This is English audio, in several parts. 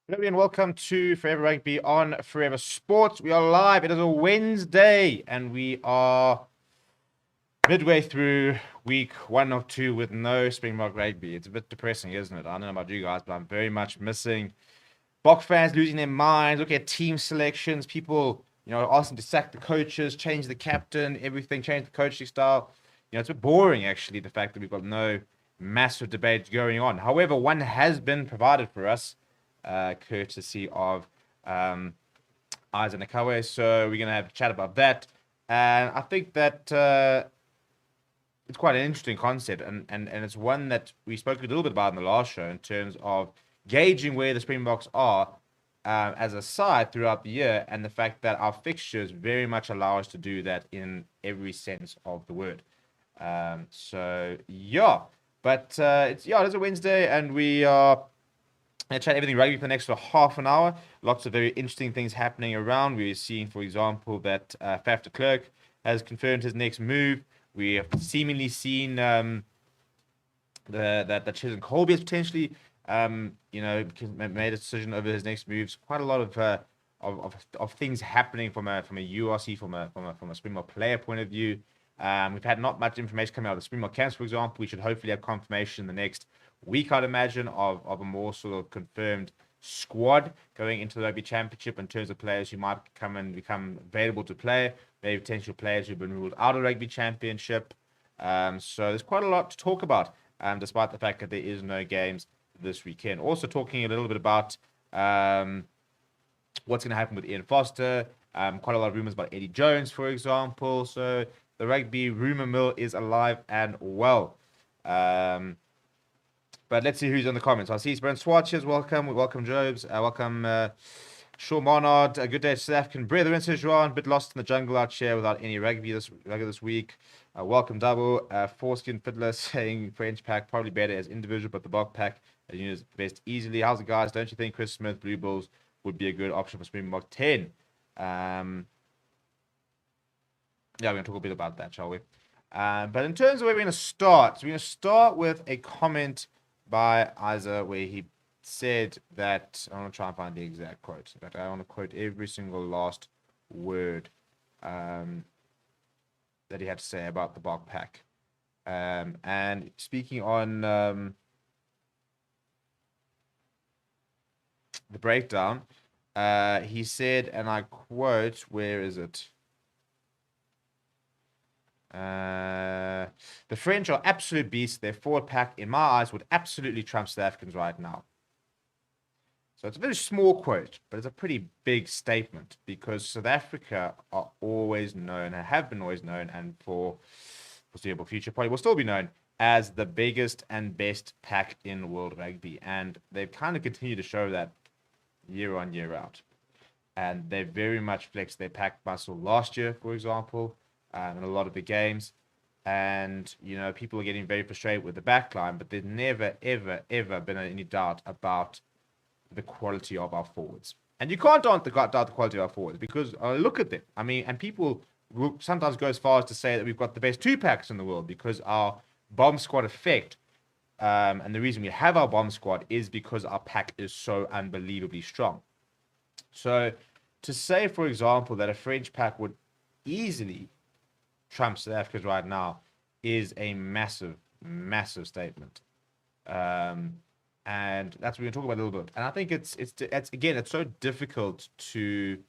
Hello and welcome to Forever Rugby on Forever Sports. We are live. It is a Wednesday and we are midway through week 1 of 2 with no Springbok Rugby. It's a bit depressing, isn't it? I don't know about you guys, but I'm very much missing BOK fans losing their minds. Look at team selections. People, asking to sack the coaches, change the captain, everything, change the coaching style. It's a bit boring, actually, the fact that we've got no massive debate going on. However, one has been provided for us, courtesy of Isaac Nakawe. So we're going to have a chat about that. And I think that it's quite an interesting concept. And it's one that we spoke a little bit about in the last show in terms of gauging where the Springboks are as a side throughout the year, and the fact that our fixtures very much allow us to do that in every sense of the word. So yeah, but it is a Wednesday, and we are going to chat everything rugby for the next half an hour. Lots of very interesting things happening around. We're seeing, for example, that Faf de Klerk has confirmed his next move. We have seemingly seen that Chisholm Colby has potentially made a decision over his next moves. Quite a lot of things happening from a URC, from a Springbok player point of view. We've had not much information coming out of the Springbok camps, for example. We should hopefully have confirmation in the next week, I'd imagine, of a more sort of confirmed squad going into the Rugby Championship in terms of players who might come and become available to play, maybe potential players who've been ruled out of the Rugby Championship. So there's quite a lot to talk about, despite the fact that there is no games this weekend. Also talking a little bit about what's going to happen with Ian Foster. Quite a lot of rumors about Eddie Jones, for example. So the rugby rumor mill is alive and well. But let's see who's in the comments. I see Brent Swatches. Welcome Jobs. Welcome Shaw Monard. Good day, South African brethren. Sejuan, a bit lost in the jungle out here without any rugby this week. Welcome Double. Foreskin Fiddler saying French pack probably better as individual, but the BOK pack as unit is best easily. How's it, guys? Don't you think Chris Smith, Blue Bulls would be a good option for Springbok 10? Yeah, we're going to talk a bit about that, shall we? But in terms of where we're going to start, so we're going to start with a comment by Isa where he said that, I want to try and find the exact quote. In fact, I want to quote every single last word that he had to say about the BOK pack. And speaking on the breakdown, he said, and I quote, where is it? The French are absolute beasts. Their forward pack, in my eyes, would absolutely trump South Africans right now. So it's a very small quote, but it's a pretty big statement, because South Africa are always known, and have been always known, and for foreseeable future probably will still be known as the biggest and best pack in world rugby. And they've kind of continued to show that year on, year out. And they very much flexed their pack muscle last year, for example, in a lot of the games. And, people are getting very frustrated with the backline, but there's never, ever, ever been any doubt about the quality of our forwards. And you can't doubt the quality of our forwards, because look at them. I mean, and people will sometimes go as far as to say that we've got the best two packs in the world, because our bomb squad effect, and the reason we have our bomb squad is because our pack is so unbelievably strong. So to say, for example, that a French pack would easily trump South Africa's right now is a massive, massive statement. And that's what we're going to talk about a little bit. And I think it's again, it's so difficult to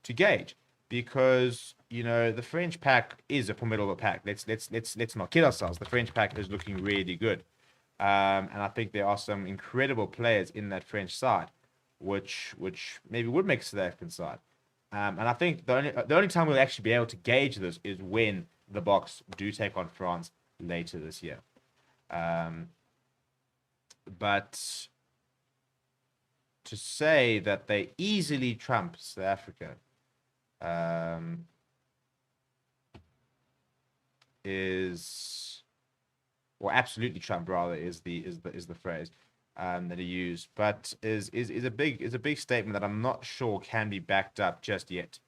gauge, because the French pack is a formidable pack. Let's not kid ourselves. The French pack is looking really good, and I think there are some incredible players in that French side, which maybe would make South African side. And I think the only time we'll actually be able to gauge this is when the Boks do take on France later this year. But to say that they easily trump South Africa absolutely trump rather is the phrase that he used, but is a big statement that I'm not sure can be backed up just yet.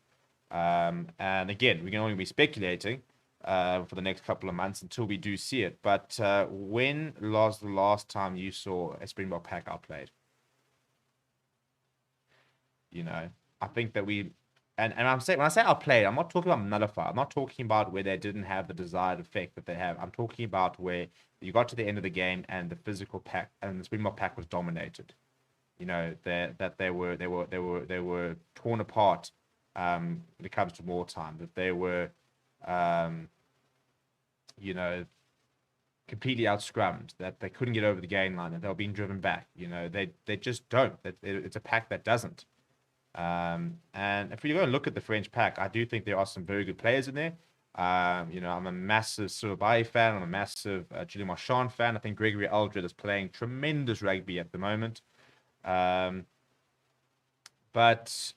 And again, we can only be speculating for the next couple of months until we do see it. But when was the last time you saw a Springbok pack outplayed? I think that and I'm saying when I say outplayed, I'm not talking about nullify. I'm not talking about where they didn't have the desired effect that they have. I'm talking about where you got to the end of the game and the physical pack and the Springbok pack was dominated. That they were torn apart when it comes to wartime. That they were, you know, completely out-scrummed, that they couldn't get over the gain line, and they were being driven back. They just don't. It's a pack that doesn't. And if you go and look at the French pack, I do think there are some very good players in there. I'm a massive Surabai fan. I'm a massive Julian Marchand fan. I think Gregory Aldred is playing tremendous rugby at the moment. But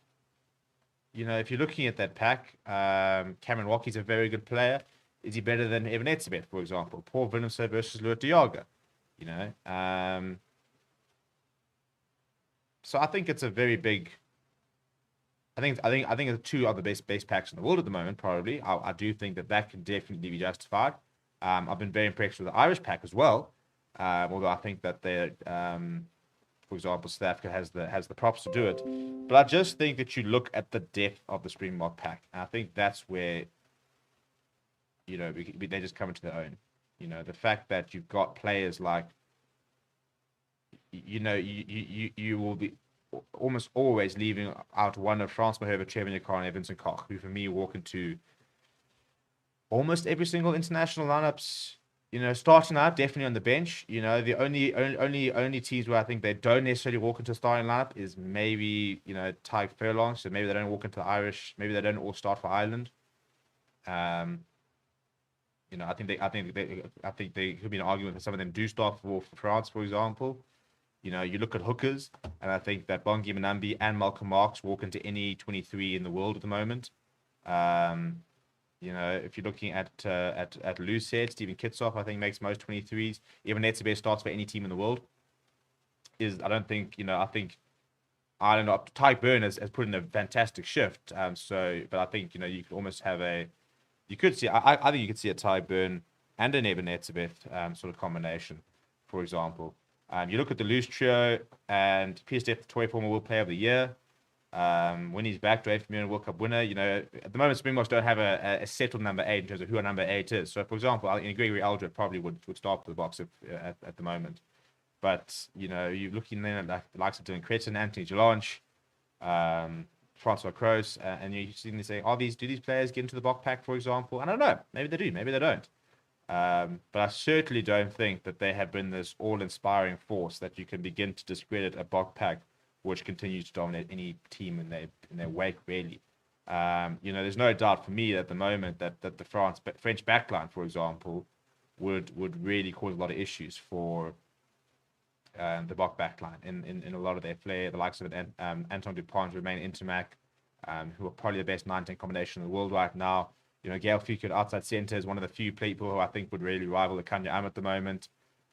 if you're looking at that pack, Cameron Walkie's a very good player. Is he better than Evan Etzebeth, for example? Paul Willemse versus Lourt de Jager. So I think it's a very big. I think the two are the best packs in the world at the moment. Probably, I do think that can definitely be justified. I've been very impressed with the Irish pack as well. Although I think that they're, for example, South Africa has the props to do it. But I just think that you look at the depth of the Springbok pack, and I think that's where they just come into their own. The fact that you've got players like, you will be almost always leaving out one of Frans Mahova, Trevor Nyakane, and Vincent Koch, who for me walk into almost every single international lineups. Starting out definitely on the bench. The only teams where I think they don't necessarily walk into a starting lineup is maybe Tyke Furlong. So maybe they don't walk into the Irish. Maybe they don't all start for Ireland. I think they could be an argument that some of them do start for France, for example. You look at hookers, and I think that Bongi Manambi and Malcolm Marx walk into any 23 in the world at the moment. If you're looking at loose head, Stephen Kitsoff, I think, makes most 23s. Even Etzebeth starts for any team in the world. I think Ireland, Tyke Byrne has put in a fantastic shift. But I think, you could almost have I think you could see a Tyke Byrne and an Eben Etzebeth sort of combination, for example. You look at the loose trio, and PSF, the toy former World Player of the Year. When he's back, Dave Vermeulen, World Cup winner. At the moment, Springboks don't have a settled number 8 in terms of who a number 8 is. So, for example, Gregory Aldred probably would start for the Boks at the moment. But, you're looking then at the likes of Dylan Cretton, Anthony Gelange, Francois Kroos, and you're sitting there saying, do these players get into the Bok pack, for example? And I don't know. Maybe they do. Maybe they don't. But I certainly don't think that they have been this all-inspiring force that you can begin to discredit a Bok pack which continues to dominate any team in their wake, really. There's no doubt for me at the moment that the French backline, for example, would really cause a lot of issues for the Bok backline in a lot of their flair. The likes of Anton Dupont, Romain Intermac, who are probably the best 9-10 combination in the world right now. Gail Fuke at outside centre is one of the few people who I think would really rival the Kanya Am at the moment.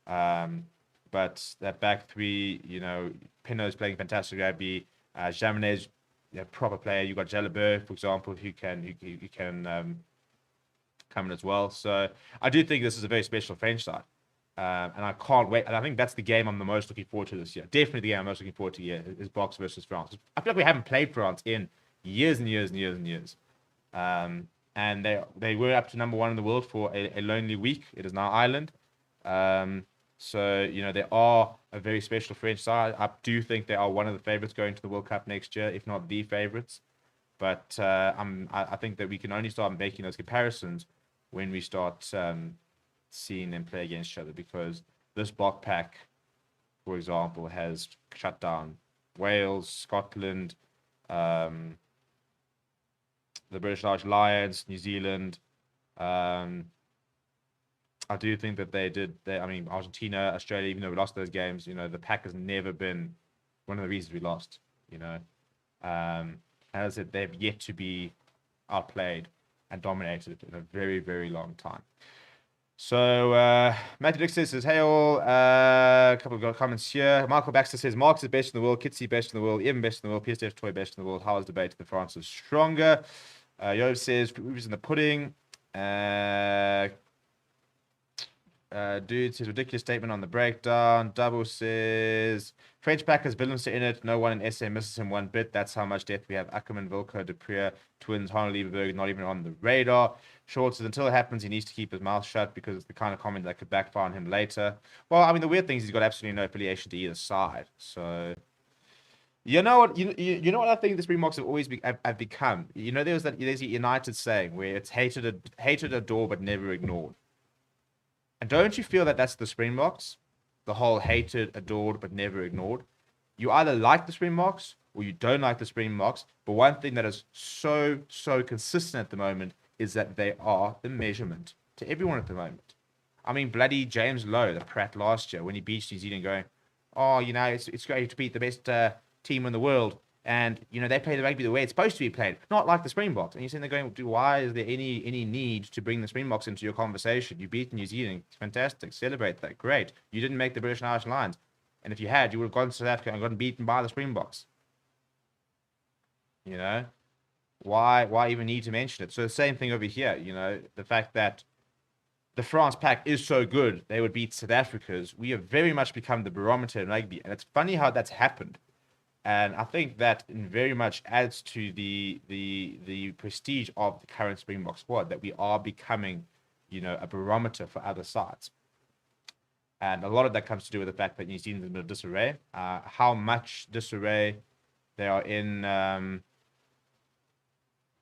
But that back three, Pinot's playing fantastic rugby. Jaminez, proper player. You've got Jalabert, for example, who can come in as well. So I do think this is a very special French side. And I can't wait. And I think that's the game I'm the most looking forward to this year. Definitely the game I'm most looking forward to is Boks versus France. I feel like we haven't played France in years and years and years and years. And they were up to number 1 in the world for a lonely week. It is now Ireland. So, they are a very special French side. I do think they are one of the favourites going to the World Cup next year, if not the favourites. But I think that we can only start making those comparisons when we start seeing them play against each other, because this Bok pack, for example, has shut down Wales, Scotland, the British Irish Lions, New Zealand. I do think that Argentina, Australia, even though we lost those games, the pack has never been one of the reasons we lost, As I said, they've yet to be outplayed and dominated in a very, very long time. So, Matthew Dixon says, hey all, a couple of comments here. Michael Baxter says, Marx is best in the world, Kitsy best in the world, Evan best in the world, PSF Toy best in the world. How is debate that France is stronger? Yov says, proof is in the pudding. Dude says ridiculous statement on the breakdown. Double says French pack has Willemse in it. No one in SA misses him one bit. That's how much depth we have. Ackerman, Wilco, Dupreer, twins, Honor, Lieberberg, not even on the radar. Short says until it happens, he needs to keep his mouth shut because it's the kind of comment that could backfire on him later. Well, I mean, the weird thing is he's got absolutely no affiliation to either side. So, you know what? You know what I think the Springboks have always have become. You know, there's a United saying where it's hated, adored, but never ignored. And don't you feel that that's the Springboks? The whole hated, adored, but never ignored. You either like the Springboks or you don't like the Springboks. But one thing that is so consistent at the moment is that they are the measurement to everyone at the moment. I mean, bloody James Lowe, the prat last year, when he beat New Zealand, going, oh, you know, it's great to beat the best team in the world. And, you know, they play the rugby the way it's supposed to be played, not like the Springboks. And you're sitting there going, why is there any need to bring the Springboks into your conversation? You beat New Zealand. It's fantastic. Celebrate that. Great. You didn't make the British and Irish Lions. And if you had, you would have gone to South Africa and gotten beaten by the Springboks. You know? Why even need to mention it? So the same thing over here, you know, the fact that the France pack is so good, they would beat South Africa's. We have very much become the barometer in rugby. And it's funny how that's happened. And I think that very much adds to the prestige of the current Springbok squad, that we are becoming, you know, a barometer for other sides. And a lot of that comes to do with the fact that New Zealand's in a bit of disarray. How much disarray they are in,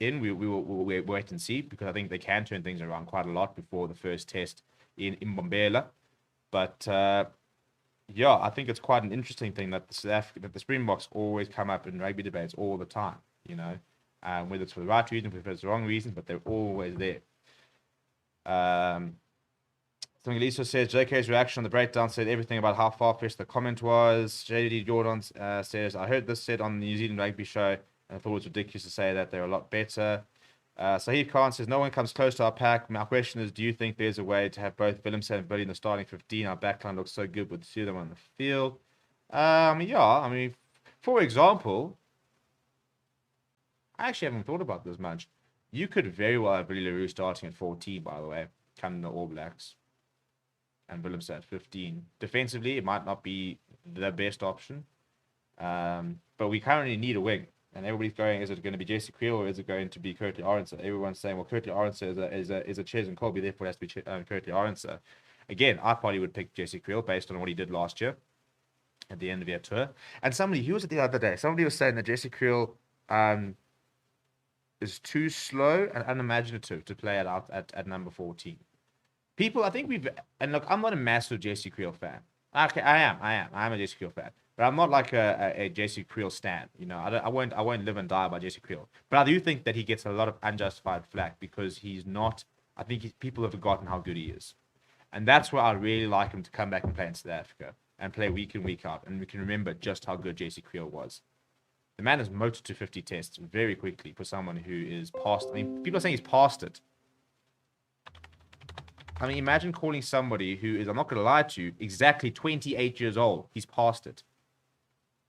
we will wait and see, because I think they can turn things around quite a lot before the first test in Mbombela. But yeah, I think it's quite an interesting thing that the Springboks always come up in rugby debates all the time, you know, whether it's for the right reason, whether it's the wrong reason, but they're always there. Something Lisa says, JK's reaction on the breakdown said everything about how far-fetched the comment was. JD Jordan says, I heard this said on the New Zealand rugby show, and I thought it was ridiculous to say that they're a lot better. Sahib Khan says, no one comes close to our pack. My question is, do you think there's a way to have both Willemse and Billy in the starting 15? Our backline looks so good with the two of them on the field. Yeah, I mean, for example, I actually haven't thought about this much. You could very well have Billy LaRue starting at 14, by the way, coming the All Blacks, and Willemse at 15. Defensively, it might not be the best option, but we currently need a wing. And everybody's going, is it going to be Jesse Creel or is it going to be Curtly Arendse? Everyone's saying, well, Curtly Arendse is a Ches and Colby, therefore it has to be Curtly Arendse. Again, I probably would pick Jesse Creel based on what he did last year at the end of their tour. And somebody, who was it the other day? Somebody was saying that Jesse Creel is too slow and unimaginative to play at number 14. People, I think and look, I'm not a massive Jesse Creel fan. Okay, I am a Jesse Creel fan. But I'm not like a Jesse Creel stan. You know, I won't live and die by Jesse Creel. But I do think that he gets a lot of unjustified flack because he's not. I think people have forgotten how good he is, and that's where I really like him to come back and play in South Africa and play week in, week out, and we can remember just how good Jesse Creel was. The man has motored to 50 tests very quickly for someone who is past. I mean, people are saying he's past it. I mean, imagine calling somebody who is, I'm not going to lie to you, exactly 28 years old. He's past it.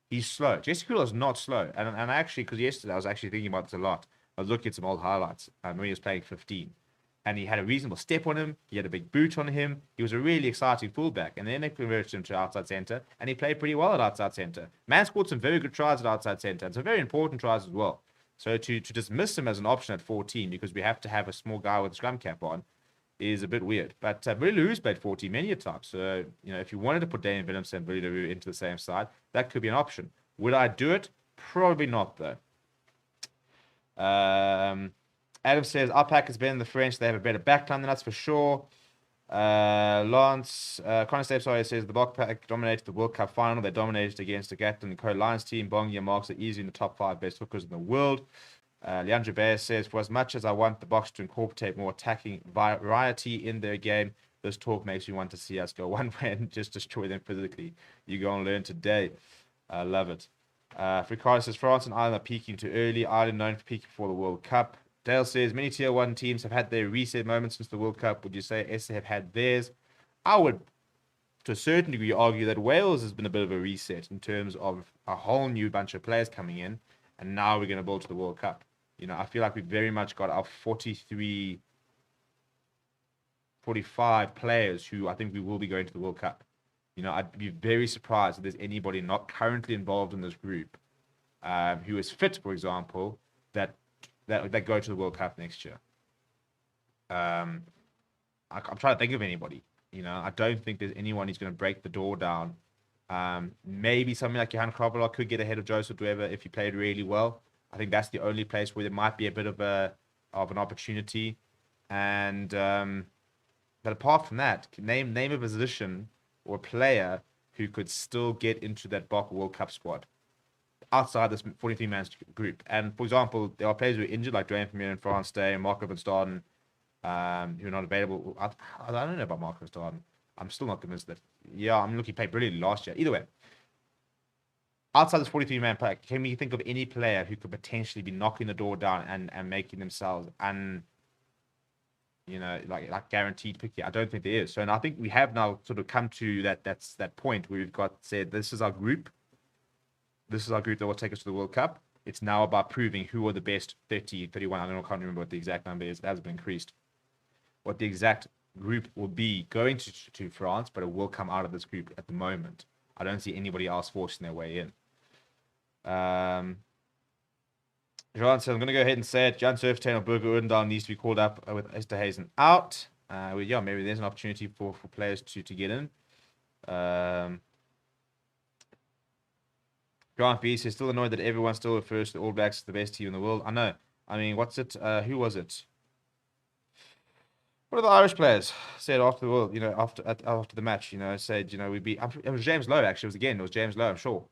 He's slow. Jesse Creel is not slow. And actually, because yesterday I was actually thinking about this a lot. I was looking at some old highlights when he was playing 15. And he had a reasonable step on him. He had a big boot on him. He was a really exciting fullback. And then they converted him to outside centre. And he played pretty well at outside centre. Man scored some very good tries at outside centre. And some very important tries as well. So to dismiss him as an option at 14, because we have to have a small guy with a scrum cap on, is a bit weird. But Billy LaRue's played 14 many a time. So, you know, if you wanted to put Damian Willemse and Billy LaRue into the same side, that could be an option. Would I do it? Probably not, though. Adam says, our pack is better than the French. They have a better backline than us, for sure. Lance, Connor Stapes, sorry, says, the BOK pack dominated the World Cup final. They dominated against the Gatlin and Co Lions team. Bongi and Marks are easily in the top 5 best hookers in the world. Leandro Baez says, for as much as I want the Boks to incorporate more attacking variety in their game, this talk makes me want to see us go one way and just destroy them physically. You go and learn today. I love it. Ricardo says, France and Ireland are peaking too early. Ireland known for peaking before the World Cup. Dale says, many Tier 1 teams have had their reset moments since the World Cup. Would you say SA have had theirs? I would, to a certain degree, argue that Wales has been a bit of a reset in terms of a whole new bunch of players coming in, and now we're going to build to the World Cup. You know, I feel like we very much got our 43 45 players who I think we will be going to the World Cup. I'd be very surprised if there's anybody not currently involved in this group who is fit, for example, that go to the World Cup next year. I'm trying to think of anybody. I don't think there's anyone who's going to break the door down. Maybe something like Johan Krabbelaar could get ahead of Joseph Dwever if he played really well. I think that's the only place where there might be a bit of an opportunity. And but apart from that, name a position or a player who could still get into that BOK World Cup squad outside this 43-man group. And for example, there are players who are injured, like Dwayne Vermeulen, France Day, and Marco van Staden, who are not available. I don't know about Marco van Staden. I'm still not convinced that. Yeah, I'm looking, he played brilliantly last year. Either way, outside this 43-man pack, can we think of any player who could potentially be knocking the door down and making themselves like guaranteed pick here? I don't think there is. So, and I think we have now sort of come to that point where we've said this is our group. This is our group that will take us to the World Cup. It's now about proving who are the best 30, 31. I can't remember what the exact number is. It has been increased. What the exact group will be going to France, but it will come out of this group at the moment. I don't see anybody else forcing their way in. Johan says, I'm going to go ahead and say it. Jan Surftain or Burger Urdendal needs to be called up with Esterhazen out. Maybe there's an opportunity for players to get in. Grant B says, still annoyed that everyone still refers to the All Blacks as the best team in the world. I know. I mean, what's it? Who was it? What are the Irish players said after the world? After the match, said, we beat. It was James Lowe actually. It was James Lowe, I'm sure,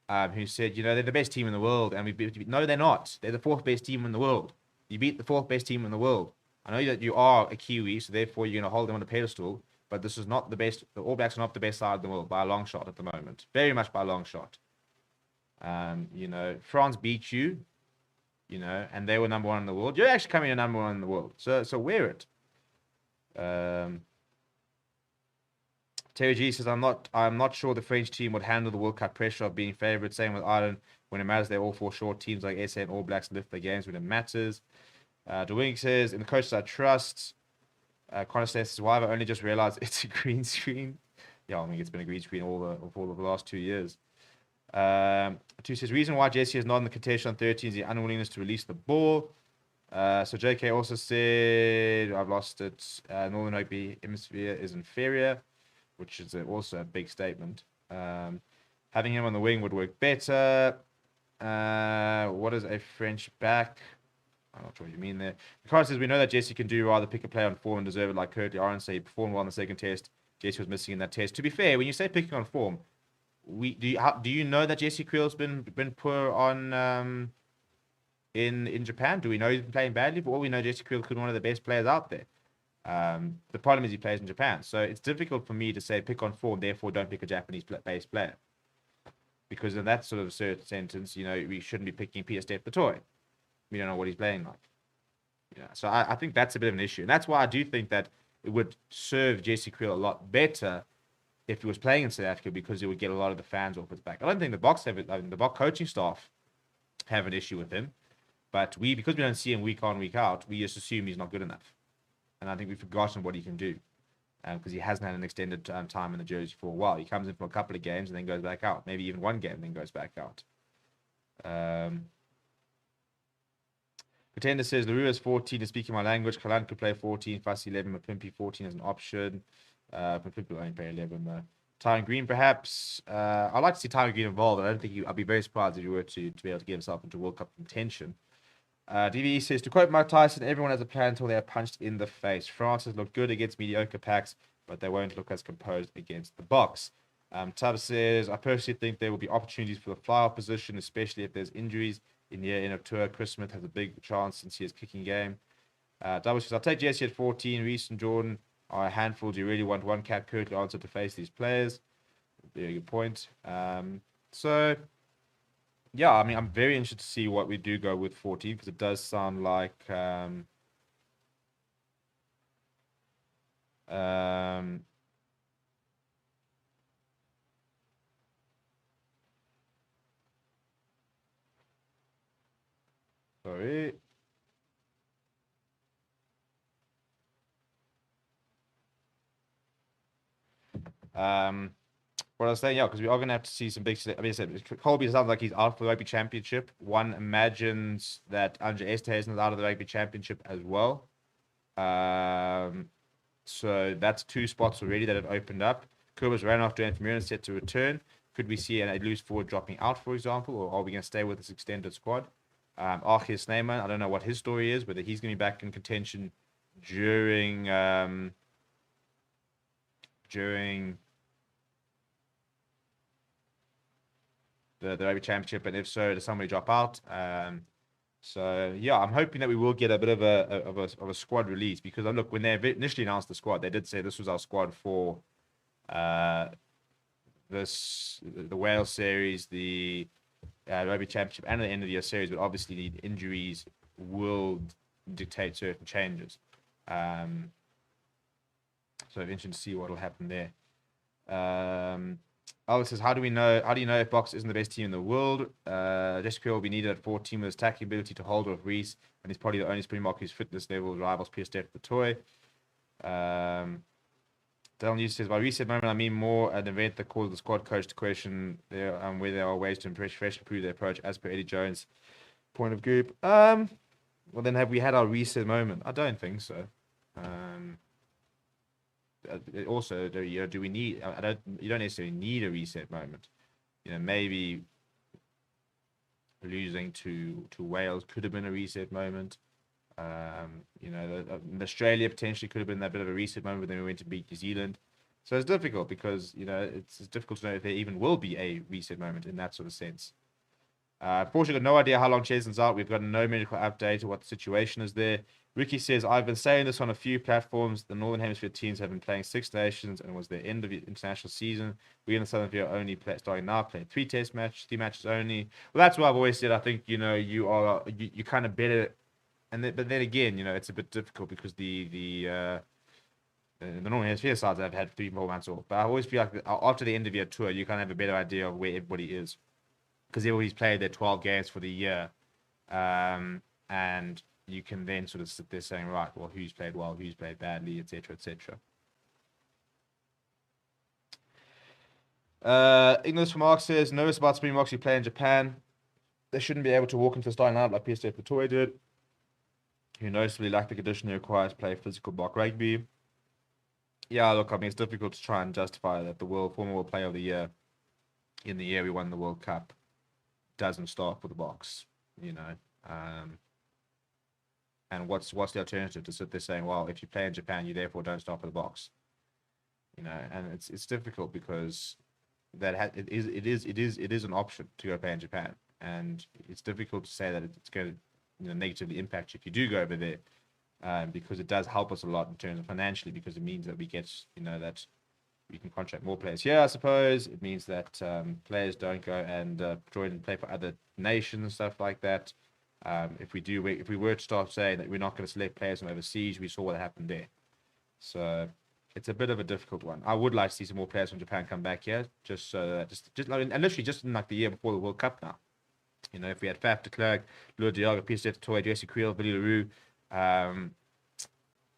who said, they're the best team in the world, and we beat. No, they're not. They're the fourth best team in the world. You beat the fourth best team in the world. I know that you are a Kiwi, so therefore you're going to hold them on a pedestal. But this is not the best. The All Blacks are not the best side of the world by a long shot at the moment. Very much by a long shot. France beat you, and they were number one in the world. You're actually coming in number one in the world. So wear it. Terry G says, I'm not sure the French team would handle the World Cup pressure of being favourite. Same with Ireland. When it matters, they're all four short teams like SA and All Blacks lift their games when it matters. DeWing says, in the coaches I trust. Connor says, why have I only just realised it's a green screen? Yeah, I mean, it's been a green screen all the last 2 years. Two says, reason why Jesse is not in the contention on 13 is the unwillingness to release the ball. So JK also said, I've lost it. Northern Rugby Hemisphere is inferior, which is also a big statement. Having him on the wing would work better. What is a French back? I'm not sure what you mean there. Ricardo says, we know that Jesse can do rather pick a play on form and deserve it like Curtly Orange. So he performed well in the second test. Jesse was missing in that test. To be fair, when you say picking on form, do you know that Jesse Creel's been poor on in Japan? Do we know he's been playing badly? For all we know, Jesse Creel could be one of the best players out there. The problem is he plays in Japan, so it's difficult for me to say pick on form, therefore don't pick a Japanese-based player. Because in that sort of sentence, we shouldn't be picking Peter Steph the toy. We don't know what he's playing like. So I think that's a bit of an issue, and that's why I do think that it would serve Jesse Creel a lot better if he was playing in South Africa, because he would get a lot of the fans off his back. I don't think the BOK coaching staff have an issue with him, but because we don't see him week on, week out, we just assume he's not good enough. And I think we've forgotten what he can do, because he hasn't had an extended time in the jersey for a while. He comes in for a couple of games and then goes back out. Maybe even one game and then goes back out. Pretender says, Larue is 14 is speaking my language. Kalan could play 14, Fussy 11, Mapimpi 14 as an option. Mapimpi will only play 11 though. Tyron Green, perhaps. I'd like to see Tyron Green involved. I don't think I'd be very surprised if he were to be able to get himself into World Cup contention. DVE says, to quote Mike Tyson, everyone has a plan until they are punched in the face. France has looked good against mediocre packs, but they won't look as composed against the box. Tubb says, I personally think there will be opportunities for the fly-off position, especially if there's injuries in the end of tour. Chris Smith has a big chance since he has kicking game. Double says, I'll take Jesse at 14. Reese and Jordan are a handful. Do you really want one cap Curtly answer to face these players? Very good point. Yeah, I mean, I'm very interested to see what we do go with 14, because it does sound like sorry. What I was saying, yeah, because we are going to have to see some big. I mean, I said Colby sounds like he's out for the rugby championship. One imagines that Andre Esterhuizen is out of the rugby championship as well. So that's 2 spots already that have opened up. Kobus ran off to Anthony set to return. Could we see a loose forward dropping out, for example, or are we going to stay with this extended squad? Archie Snyman, I don't know what his story is, whether he's going to be back in contention during the rugby championship, and if so, does somebody drop out? So yeah, I'm hoping that we will get a bit of a squad release, because look, when they initially announced the squad, they did say this was our squad for the Wales series, the rugby championship, and the end of the year series. But obviously, the injuries will dictate certain changes. So it's interesting to see what will happen there. Alex says, how do you know if Box isn't the best team in the world? Jessica Creel will be needed at 14 with his tackling ability to hold off Reese, and he's probably the only Springbok whose fitness level rivals Pierce Steph the toy. Dale News says, by reset moment, I mean more an event that caused the squad coach to question whether there are ways to improve their approach as per Eddie Jones' point of group. Well, then have we had our reset moment? I don't think so. Also, do we need? You don't necessarily need a reset moment. Maybe losing to Wales could have been a reset moment. Australia potentially could have been that bit of a reset moment, but then we went to beat New Zealand. So it's difficult because it's difficult to know if there even will be a reset moment in that sort of sense. Unfortunately, got no idea how long Cheson's out. We've got no medical update or what the situation is there. Ricky says, I've been saying this on a few platforms. The Northern Hemisphere teams have been playing 6 nations and it was the end of the international season. We in the Southern Hemisphere only starting now, playing 3 test matches, 3 matches only. Well, that's what I've always said. I think, you kind of better. But then again, it's a bit difficult because the Northern Hemisphere sides have had 3-4 months off. But I always feel like after the end of your tour, you kind of have a better idea of where everybody is, because everybody's played their 12 games for the year. And you can then sort of sit there saying, right, well, who's played well, who's played badly, etc., etc. Ignorance from Mark says, nervous about Springboks who play in Japan. They shouldn't be able to walk into the starting lineup like PSV Pretoria did, who noticeably lack the conditioning required to play physical block rugby. Yeah, look, I mean, it's difficult to try and justify that the former World Player of the Year in the year we won the World Cup doesn't start for the Boks, and what's the alternative to sit there saying, well, if you play in Japan, you therefore don't start for the Boks, and it's difficult because it is an option to go play in Japan, and it's difficult to say that it's going to negatively impact you if you do go over there, because it does help us a lot in terms of financially, because it means that we get that we can contract more players here. I suppose it means that players don't go and join and play for other nations and stuff like that. If we were to start saying that we're not going to select players from overseas, we saw what happened there. So it's a bit of a difficult one. I would like to see some more players from Japan come back here, just so that and literally just in like the year before the World Cup now. If we had Faf de Klerk, Lua Diago, Peter Toy, Jesse Creel, Billy LaRue,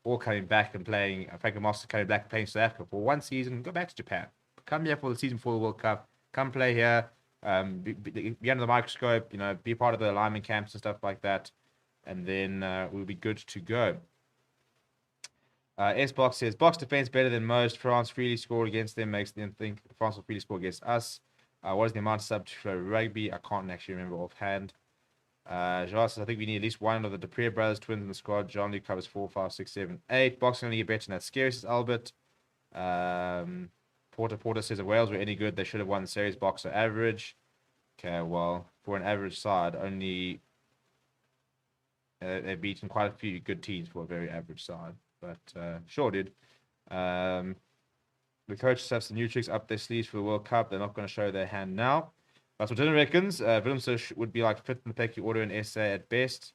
all coming back and playing, Franco Master coming back and playing South Africa for one season, go back to Japan. Come here for the season before the World Cup. Come play here. Be under the microscope, be part of the alignment camps and stuff like that. And then we'll be good to go. S-Box says, Box defense better than most. France freely scored against them, makes them think France will freely score against us. What is the amount of sub to Flow Rugby? I can't actually remember offhand. Jas says, I think we need at least one of the Dupree brothers, twins in the squad. Jean-Luc covers 4, 5, 6, 7, 8. Boxing only get better than that. Scary, says Albert. Porter says, if Wales were any good, they should have won the series. Boxer average. Okay, well, for an average side, only they've beaten quite a few good teams for a very average side. But sure did. The coaches have some new tricks up their sleeves for the World Cup. They're not going to show their hand now. That's what Dylan reckons. Willemse would be like 5th in the pecking order in SA at best.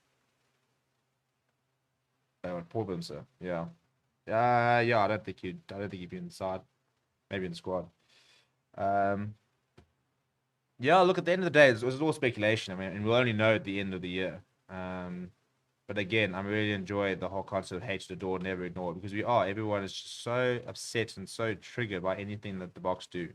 Poor Willemse, yeah. Yeah, I don't think he'd be inside. Maybe in the squad. Yeah, look, at the end of the day, it was all speculation. I mean, and we'll only know at the end of the year. But again, I really enjoy the whole concept of hate, adore, never ignore, because everyone is just so upset and so triggered by anything that the Boks do.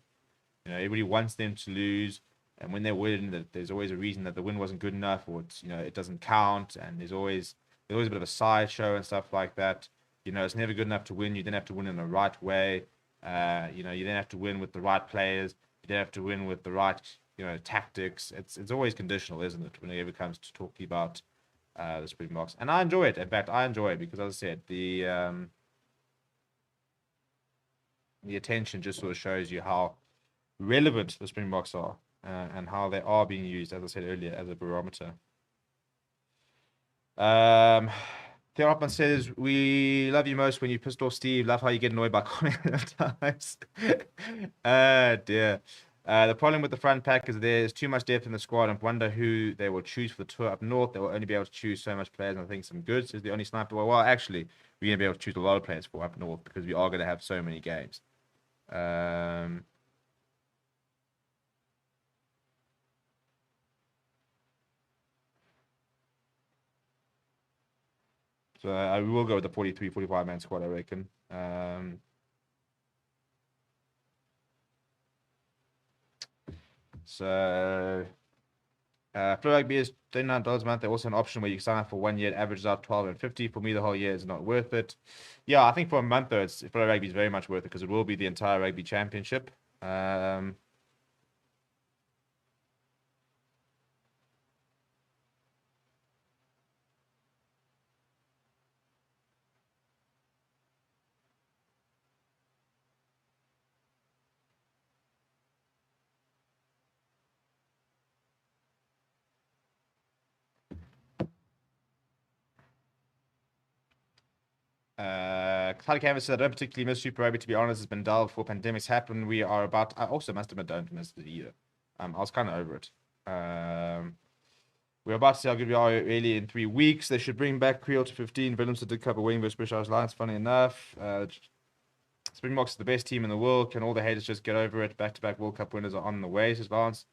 Everybody wants them to lose, and when they win, that there's always a reason that the win wasn't good enough, or it doesn't count, and there's always a bit of a sideshow and stuff like that. It's never good enough to win. You then have to win in the right way. You then have to win with the right players. You then have to win with the right, tactics. It's always conditional, isn't it, when it ever comes to talking about the Springboks? And I enjoy it. In fact, I enjoy it because, as I said, the attention just sort of shows you how relevant the Springboks are, and how they are being used, as I said earlier, as a barometer. Theo Hoffman says, we love you most when you pissed off Steve. Love how you get annoyed by comments times. Dear. The problem with the front pack is there's too much depth in the squad, and wonder who they will choose for the tour up north. They will only be able to choose so much players, and I think some goods is the only sniper. Well, actually, we're going to be able to choose a lot of players for up north because we are going to have so many games. So I will go with the 43, 45-man squad, I reckon. So Flow Rugby is $39 a month. There's also an option where you can sign up for 1 year. It averages out 12 and 50. For me, the whole year is not worth it. Yeah, I think for a month, though, Flow Rugby is very much worth it because it will be the entire rugby championship. Tyler Canvas said, I don't particularly miss Super Rugby, to be honest. It's been dull before pandemics happened. I also must admit, don't miss it either. I was kind of over it. We're about to see how good we are early in 3 weeks. They should bring back Creel to 15. Williams did cover Wingbush Specialized Lines, funny enough. Springboks is the best team in the world. Can all the haters just get over it? Back-to-back World Cup winners are on the way, says Lance.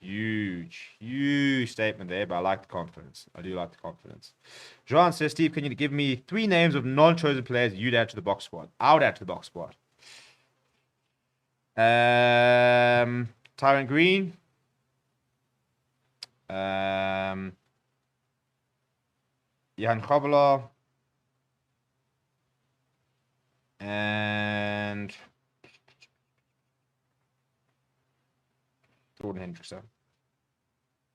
Huge statement there, but I like the confidence. I do like the confidence. Joan says, Steve, can you give me 3 names of non-chosen players you'd add to the Boks squad? I would add to the Boks squad. Tyron Green. Jan Gobela. And Jordan Hendrickson. It's a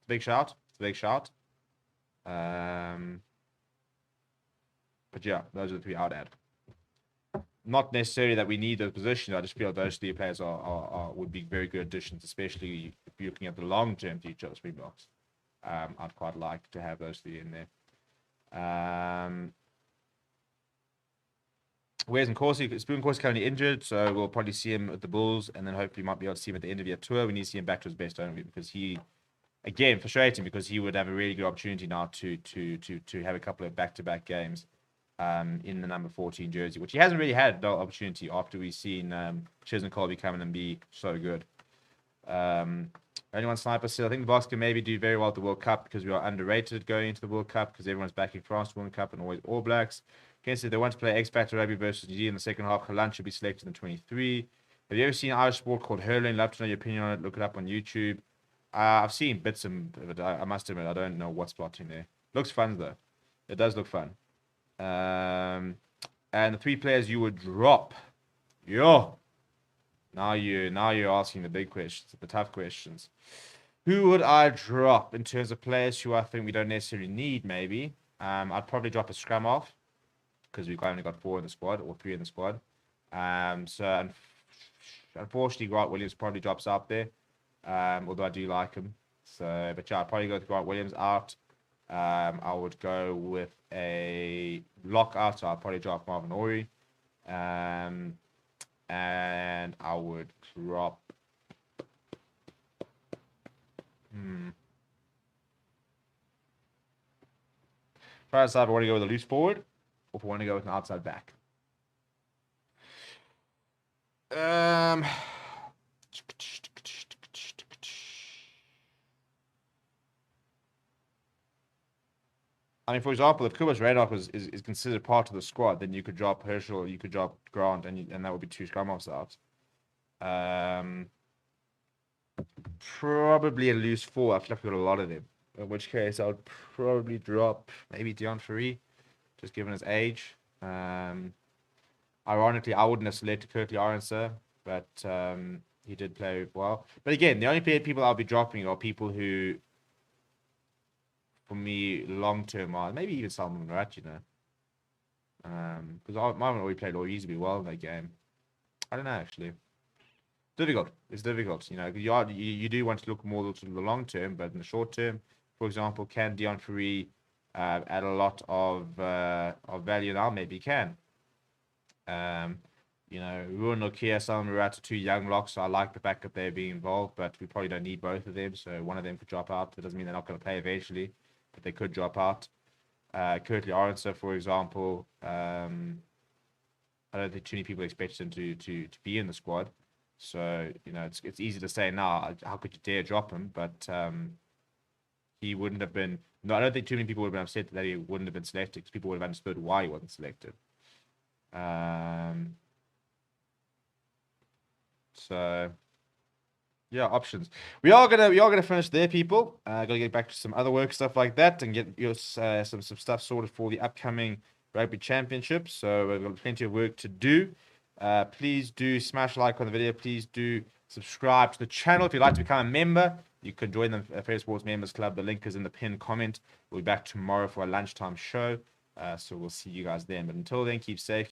big shout. But yeah, those are the 3 I would add. Not necessarily that we need those positions. I just feel those 3 players would be very good additions, especially if you're looking at the long-term future of Springboks. I'd quite like to have those 3 in there. Whereas in Corsi, Spoon Corsi currently injured, so we'll probably see him at the Bulls, and then hopefully might be able to see him at the end of your tour. We need to see him back to his best only because he, again, frustrating because he would have a really good opportunity now to have a couple of back-to-back games in the number 14 jersey, which he hasn't really had the opportunity after we've seen Chesney Colby come in and be so good. Only one sniper said, I think the Boks can maybe do very well at the World Cup because we are underrated going into the World Cup because everyone's backing France World Cup and always All Blacks. Ken said they want to play X Factor Rugby versus New Zealand in the second half. Kalan should be selected in the 23. Have you ever seen an Irish sport called hurling? Love to know your opinion on it. Look it up on YouTube. I've seen bits of it. I must admit, I don't know what's plotting there. Looks fun, though. It does look fun. And the 3 players you would drop. Yo. Now you're asking the big questions, the tough questions. Who would I drop in terms of players who I think we don't necessarily need, maybe? I'd probably drop a scrum off because we've only got 4 in the squad or 3 in the squad. So unfortunately, Grant Williams probably drops out there, although I do like him. So, but yeah, I'd probably go with Grant Williams out. I would go with a lockout, so I'll probably drop Marvin Ori. And I would drop. Try to decide if I want to go with a loose forward or if I want to go with an outside back. I mean, for example, if Kubas Radar is considered part of the squad, then you could drop Herschel, you could drop Grant, and that would be 2 scrum offs out. Probably a loose 4. I feel like we've got a lot of them. In which case, I would probably drop maybe Dion Ferry, just given his age. Ironically, I wouldn't have selected Kirkley Aronser, but he did play well. But again, the only people I'll be dropping are people who, for me, long term are maybe even Salman Murat, you know. Because Marvin already played reasonably well in that game. I don't know, actually. Difficult. It's difficult, you know. You do want to look more to the long term, but in the short term, for example, can Dion Ferry add a lot of value now? Maybe he can. You know, Ruan Nokia, Salman Murat are 2 young locks, so I like the fact that they're being involved, but we probably don't need both of them, so one of them could drop out. That doesn't mean they're not going to play eventually, but they could drop out. Kirkley Aronser, for example, I don't think too many people expect him to be in the squad. So, you know, it's easy to say now, how could you dare drop him? But he wouldn't have been. No, I don't think too many people would have been upset that he wouldn't have been selected, because people would have understood why he wasn't selected. So yeah, options. We are gonna finish there, people. Gotta get back to some other work stuff like that, and get your some stuff sorted for the upcoming rugby championship. So we've got plenty of work to do. Please do smash like on the video. Please do subscribe to the channel. If you'd like to become a member, you can join the Fair Sports Members Club. The link is in the pinned comment. We'll be back tomorrow for a lunchtime show. So we'll see you guys then. But until then, keep safe.